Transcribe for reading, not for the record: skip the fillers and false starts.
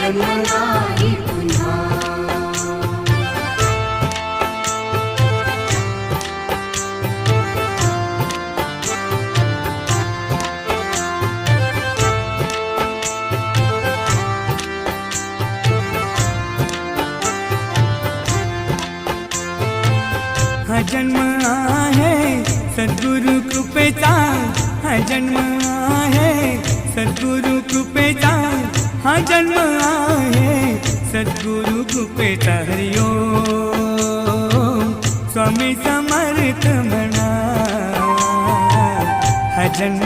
जन्म नाही पुन्हा। हा जन्म आहे सद्गुरु कृपेचा, हा जन्म आहे सद्गुरु कृपेचा, हा जन्म आहे सद्गुरु कृपेचा। हरि ओम स्वामी समर्थ म्हणा, हा जन्म